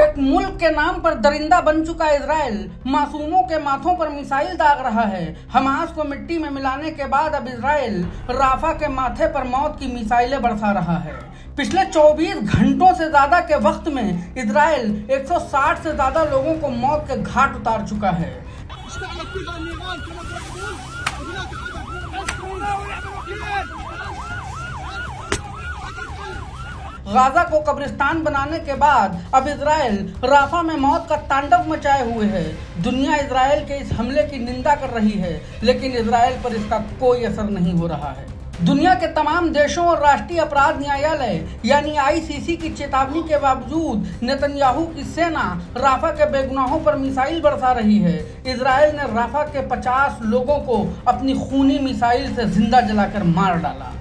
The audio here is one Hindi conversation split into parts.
एक मुल्क के नाम पर दरिंदा बन चुका इजराइल मासूमों के माथों पर मिसाइल दाग रहा है। हमास को मिट्टी में मिलाने के बाद अब इजराइल राफा के माथे पर मौत की मिसाइलें बरसा रहा है। पिछले 24 घंटों से ज्यादा के वक्त में इजराइल 160 से ज्यादा लोगों को मौत के घाट उतार चुका है। गाजा को कब्रिस्तान बनाने के बाद अब इजराइल राफा में मौत का तांडव मचाए हुए है। दुनिया इजराइल के इस हमले की निंदा कर रही है, लेकिन इजराइल पर इसका कोई असर नहीं हो रहा है। दुनिया के तमाम देशों और राष्ट्रीय अपराध न्यायालय यानी ICC की चेतावनी के बावजूद नेतन्याहू की सेना राफा के बेगुनाहों पर मिसाइल बरसा रही है। इजराइल ने राफा के 50 लोगों को अपनी खूनी मिसाइल से जिंदा जलाकर मार डाला।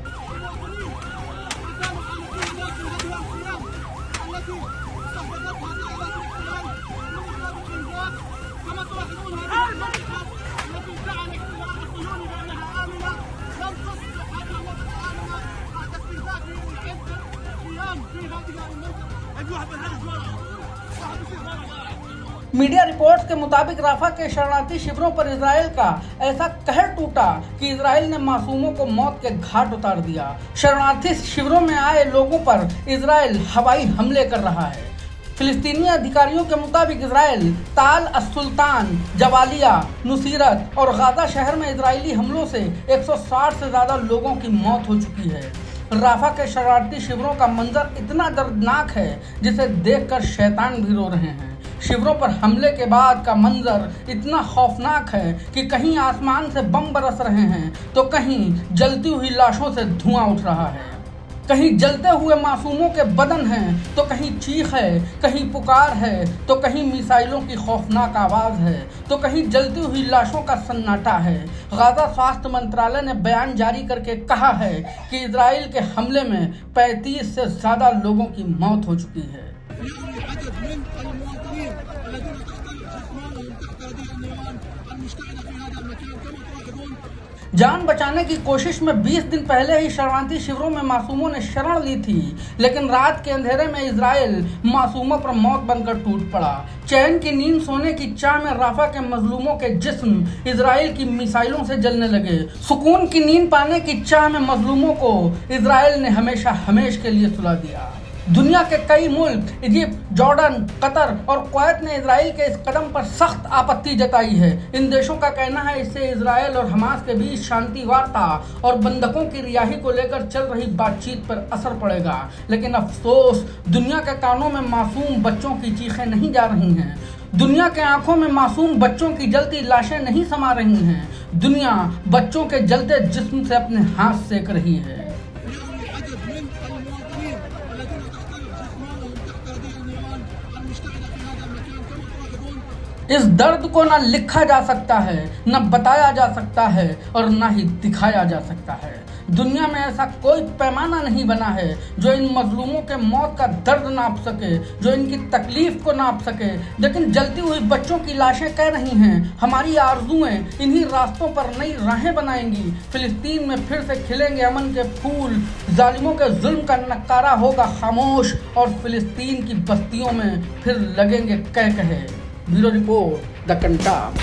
मीडिया रिपोर्ट्स के मुताबिक राफा के शरणार्थी शिविरों पर इजराइल का ऐसा कहर टूटा कि इजराइल ने मासूमों को मौत के घाट उतार दिया। शरणार्थी शिविरों में आए लोगों पर इजराइल हवाई हमले कर रहा है। फिलिस्तीनी अधिकारियों के मुताबिक इजराइल ताल अस-सुल्तान, जबालिया, नुसीरत और गाजा शहर में इजरायली हमलों से 160 से ज्यादा लोगों की मौत हो चुकी है। राफा के शरणार्थी शिविरों का मंजर इतना दर्दनाक है जिसे देखकर शैतान भी रो रहे हैं। शिविरों पर हमले के बाद का मंजर इतना खौफनाक है कि कहीं आसमान से बम बरस रहे हैं तो कहीं जलती हुई लाशों से धुआं उठ रहा है। कहीं जलते हुए मासूमों के बदन हैं तो कहीं चीख है, कहीं पुकार है तो कहीं मिसाइलों की खौफनाक आवाज़ है तो कहीं जलती हुई लाशों का सन्नाटा है। गाजा स्वास्थ्य मंत्रालय ने बयान जारी करके कहा है कि इजराइल के हमले में 35 से ज़्यादा लोगों की मौत हो चुकी है। जान बचाने की कोशिश में 20 दिन पहले ही शरणार्थी शिविरों में मासूमों ने शरण ली थी, लेकिन रात के अंधेरे में इजराइल मासूमों पर मौत बनकर टूट पड़ा। चैन की नींद सोने की चाह में राफा के मजलूमों के जिस्म इजराइल की मिसाइलों से जलने लगे। सुकून की नींद पाने की चाह में मजलूमों को इजराइल ने हमेशा के लिए सुला दिया। दुनिया के कई मुल्क इजिप्ट, जॉर्डन, कतर और कुवैत ने इजराइल के इस कदम पर सख्त आपत्ति जताई है। इन देशों का कहना है इससे इजराइल और हमास के बीच शांति वार्ता और बंधकों की रिहाई को लेकर चल रही बातचीत पर असर पड़ेगा। लेकिन अफसोस, दुनिया के कानों में मासूम बच्चों की चीखें नहीं जा रही हैं। दुनिया के आंखों में मासूम बच्चों की जलती लाशें नहीं समा रही हैं। दुनिया बच्चों के जलते जिस्म से अपने हाथ सेक रही है। इस दर्द को ना लिखा जा सकता है, न बताया जा सकता है और ना ही दिखाया जा सकता है। दुनिया में ऐसा कोई पैमाना नहीं बना है जो इन मजलूमों के मौत का दर्द नाप सके, जो इनकी तकलीफ को नाप सके। लेकिन जलती हुई बच्चों की लाशें कह रही हैं, हमारी आरज़ुएं इन्हीं रास्तों पर नई राहें बनाएंगी। फिलिस्तीन में फिर से खिलेंगे अमन के फूल, जालिमों के जुल्म का नकारा होगा खामोश और फिलिस्तीन की बस्तियों में फिर लगेंगे कह कहे। Bureau report, the Kantap.